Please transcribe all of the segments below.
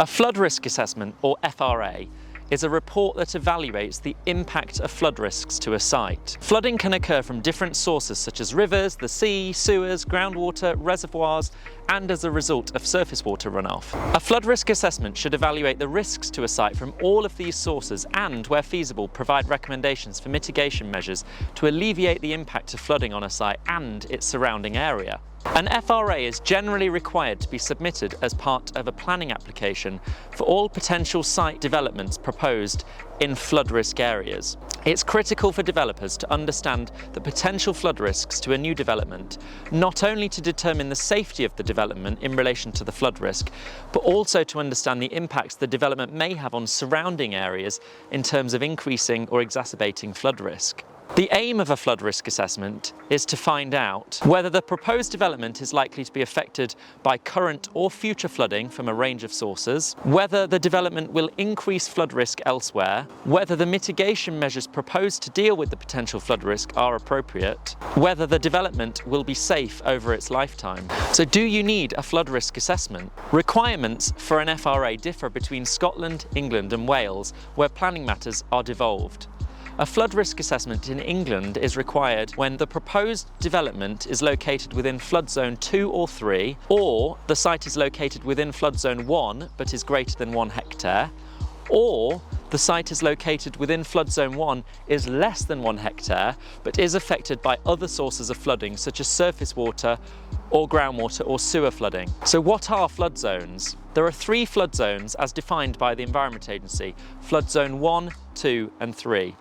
A flood risk assessment, or FRA, is a report that evaluates the impact of flood risks to a site. Flooding can occur from different sources such as rivers, the sea, sewers, groundwater, reservoirs, and as a result of surface water runoff. A flood risk assessment should evaluate the risks to a site from all of these sources and, where feasible, provide recommendations for mitigation measures to alleviate the impact of flooding on a site and its surrounding area. An FRA is generally required to be submitted as part of a planning application for all potential site developments proposed in flood risk areas. It's critical for developers to understand the potential flood risks to a new development, not only to determine the safety of the development in relation to the flood risk, but also to understand the impacts the development may have on surrounding areas in terms of increasing or exacerbating flood risk. The aim of a flood risk assessment is to find out whether the proposed development is likely to be affected by current or future flooding from a range of sources, whether the development will increase flood risk elsewhere, whether the mitigation measures proposed to deal with the potential flood risk are appropriate, whether the development will be safe over its lifetime. So do you need a flood risk assessment? Requirements for an FRA differ between Scotland, England and Wales, where planning matters are devolved. A flood risk assessment in England is required when the proposed development is located within flood zone 2 or 3, or the site is located within flood zone 1 but is greater than 1 hectare, or the site is located within flood zone 1 is less than 1 hectare but is affected by other sources of flooding such as surface water or groundwater or sewer flooding. So what are flood zones? There are 3 flood zones as defined by the Environment Agency: flood zone 1, 2 and 3.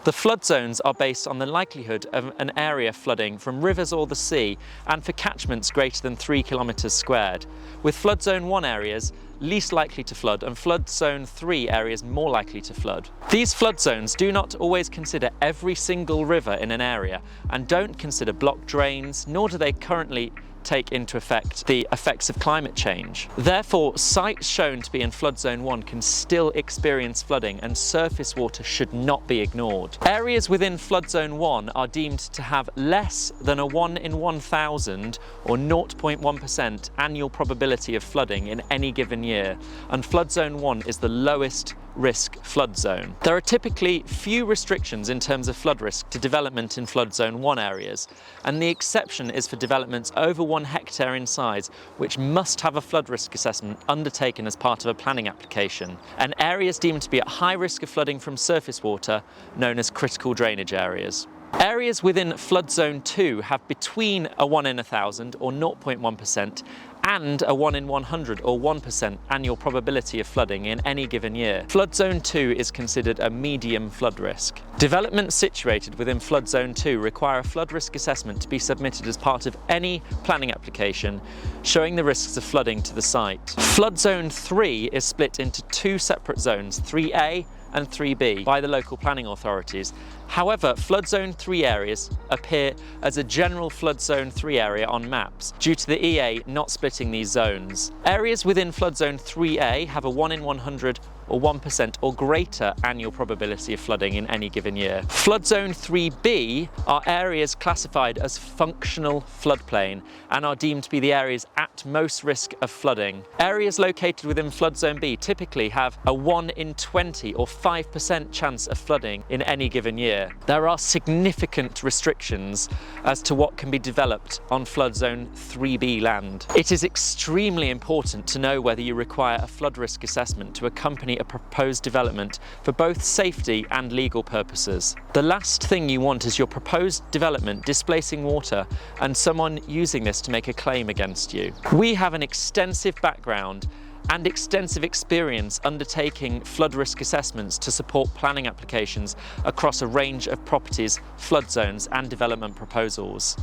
The flood zones are based on the likelihood of an area flooding from rivers or the sea and for catchments greater than 3 kilometres squared, with flood zone 1 areas least likely to flood and flood zone 3 areas more likely to flood. These flood zones do not always consider every single river in an area and don't consider block drains, nor do they currently take into effect the effects of climate change. Therefore, sites shown to be in flood zone 1 can still experience flooding and surface water should not be ignored. Areas within flood zone 1 are deemed to have less than a 1 in 1,000 or 0.1% annual probability of flooding in any given year, and flood zone 1 is the lowest risk flood zone. There are typically few restrictions in terms of flood risk to development in flood zone 1 areas, and the exception is for developments over 1 hectare in size, which must have a flood risk assessment undertaken as part of a planning application, and areas deemed to be at high risk of flooding from surface water, known as critical drainage areas. Areas within flood zone 2 have between a 1 in 1,000 or 0.1% and a 1 in 100 or 1% annual probability of flooding in any given year. Flood zone 2 is considered a medium flood risk. Developments situated within flood zone 2 require a flood risk assessment to be submitted as part of any planning application showing the risks of flooding to the site. Flood zone 3 is split into 2 separate zones, 3A and 3B, by the local planning authorities. However, flood zone 3 areas appear as a general flood zone 3 area on maps due to the EA not splitting these zones. Areas within flood zone 3A have a 1 in 100 or 1% or greater annual probability of flooding in any given year. Flood zone 3B are areas classified as functional floodplain and are deemed to be the areas at most risk of flooding. Areas located within flood zone B typically have a 1 in 20 or 5% chance of flooding in any given year. There are significant restrictions as to what can be developed on flood zone 3B land. It is extremely important to know whether you require a flood risk assessment to accompany a proposed development for both safety and legal purposes. The last thing you want is your proposed development displacing water and someone using this to make a claim against you. We have an extensive background and extensive experience undertaking flood risk assessments to support planning applications across a range of properties, flood zones and development proposals.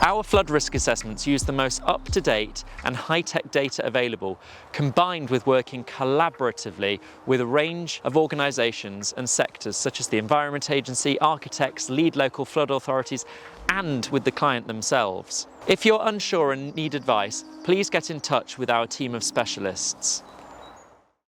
Our flood risk assessments use the most up-to-date and high-tech data available, combined with working collaboratively with a range of organisations and sectors such as the Environment Agency, architects, lead local flood authorities and with the client themselves. If you're unsure and need advice, please get in touch with our team of specialists.